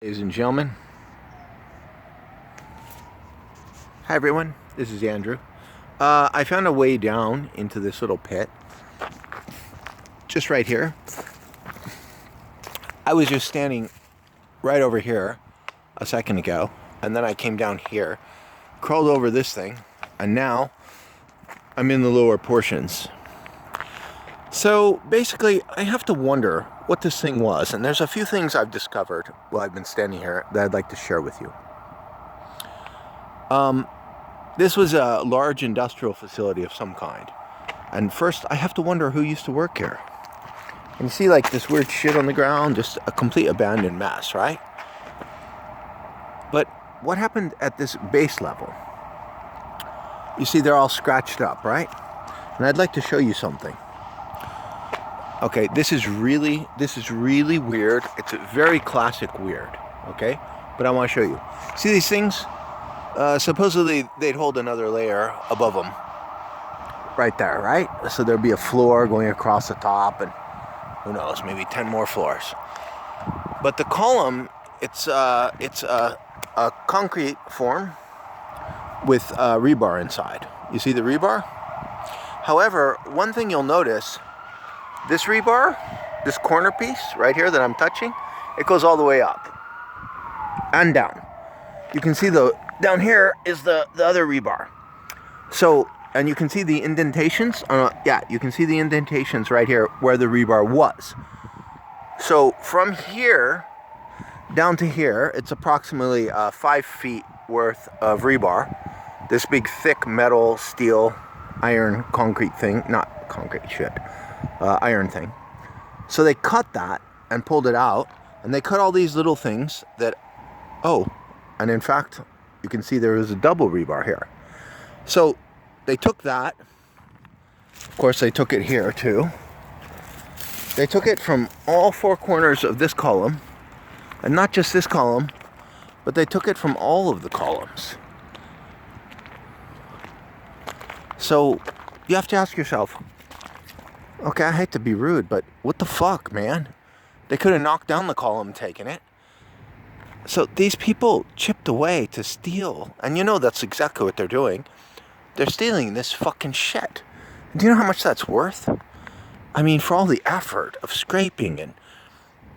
Ladies and gentlemen, hi everyone, this is Andrew. I found a way down into this little pit, just right here. I was just standing right over here a second ago, and then I came down here, crawled over this thing, and now I'm in the lower portions. So basically, I have to wonder what this thing was, and there's a few things I've discovered while I've been standing here that I'd like to share with you. This was a large industrial facility of some kind, and first I have to wonder who used to work here. And you see like this weird shit on the ground, just a complete abandoned mess, right? But what happened at this base level? You see they're all scratched up, right? And I'd like to show you something. Okay, this is really weird. It's a very classic weird, okay? But I want to show you. See these things? Supposedly they'd hold another layer above them. Right there, right? So there'd be a floor going across the top, and who knows, maybe 10 more floors. But the column, it's a concrete form with rebar inside. You see the rebar? However, one thing you'll notice, this rebar, this corner piece right here that I'm touching, it goes all the way up and down. You can see down here is the other rebar. So, and you can see the indentations. Yeah, you can see the indentations right here where the rebar was. So from here down to here, it's approximately 5 feet worth of rebar. This big thick metal, steel, iron, concrete thing, not concrete shit. Iron thing. So they cut that and pulled it out, and they cut all these little things that, and in fact, you can see there is a double rebar here. So they took that, of course they took it here too. They took it from all four corners of this column, and not just this column, but they took it from all of the columns. So you have to ask yourself, okay, I hate to be rude, but what the fuck, man? They could have knocked down the column and taken it. So these people chipped away to steal. And you know that's exactly what they're doing. They're stealing this fucking shit. Do you know how much that's worth? I mean, for all the effort of scraping and...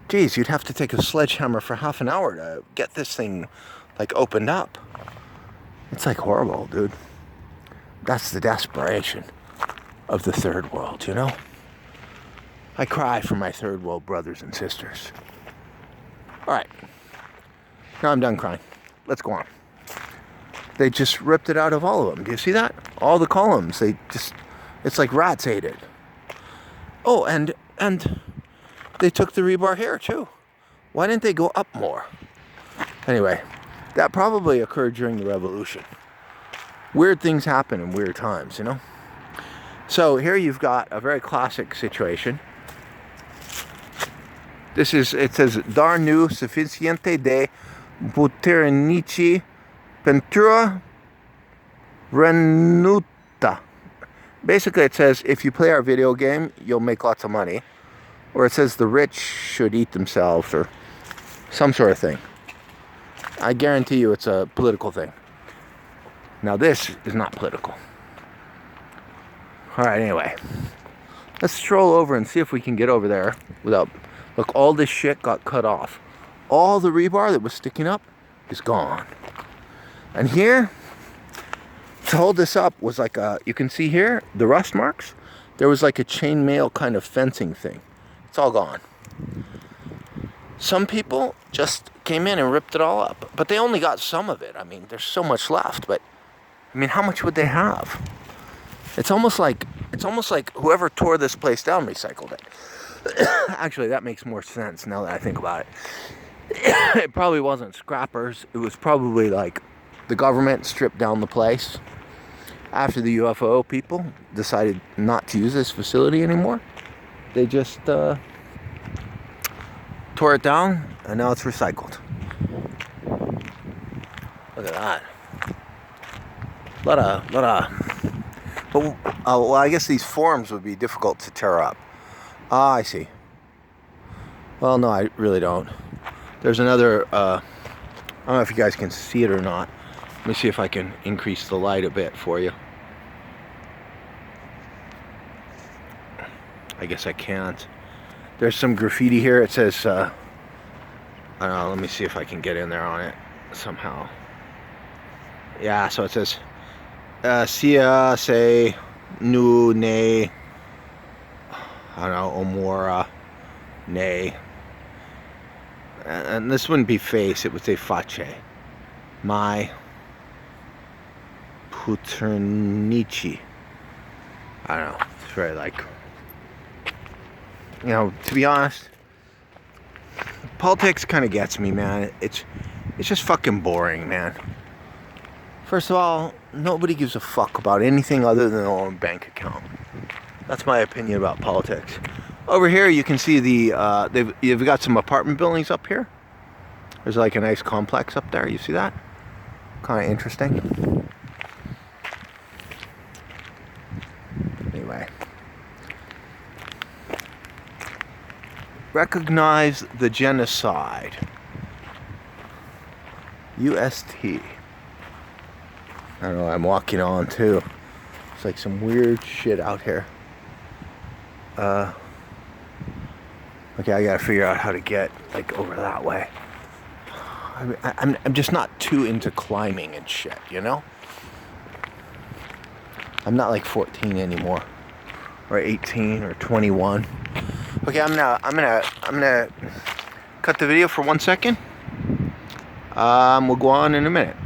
Geez, you'd have to take a sledgehammer for half an hour to get this thing, like, opened up. It's, like, horrible, dude. That's the desperation of the third world, you know? I cry for my third world brothers and sisters. Alright. Now I'm done crying. Let's go on. They just ripped it out of all of them. Do you see that? All the columns. It's like rats ate it. Oh, and they took the rebar here too. Why didn't they go up more? Anyway, that probably occurred during the revolution. Weird things happen in weird times, you know? So here you've got a very classic situation. It says, dar nu suficiente de puternici pentru renuta. Basically it says, if you play our video game, you'll make lots of money. Or it says the rich should eat themselves, or some sort of thing. I guarantee you it's a political thing. Now this is not political. Alright, anyway. Let's stroll over and see if we can get over there without... Look, all this shit got cut off. All the rebar that was sticking up is gone. And here, to hold this up was like a... You can see here, the rust marks. There was like a chainmail kind of fencing thing. It's all gone. Some people just came in and ripped it all up. But they only got some of it. I mean, there's so much left. But, I mean, how much would they have? It's almost like whoever tore this place down recycled it. Actually, that makes more sense now that I think about it. It probably wasn't scrappers. It was probably like the government stripped down the place after the UFO people decided not to use this facility anymore. They just tore it down, and now it's recycled. Look at that. Lot of. But well, I guess these forms would be difficult to tear up. Ah, I see. Well, no, I really don't. There's another, I don't know if you guys can see it or not. Let me see if I can increase the light a bit for you. I guess I can't. There's some graffiti here. It says, I don't know, let me see if I can get in there on it somehow. Yeah, so it says, Sia, say, Nu, Ne, I don't know, Omora, Ne. And this wouldn't be face, it would say face. My Puternici. I don't know, it's very like, you know, to be honest, politics kind of gets me, man. It's just fucking boring, man. First of all, nobody gives a fuck about anything other than their own bank account. That's my opinion about politics. Over here, you can see they've got some apartment buildings up here. There's like a nice complex up there. You see that? Kind of interesting. Anyway. Recognize the genocide. UST. I don't know, I'm walking on too. It's like some weird shit out here. Okay, I gotta figure out how to get like over that way. I'm just not too into climbing and shit, you know? I'm not like 14 anymore, or 18 or 21. Okay, I'm gonna cut the video for 1 second. We'll go on in a minute.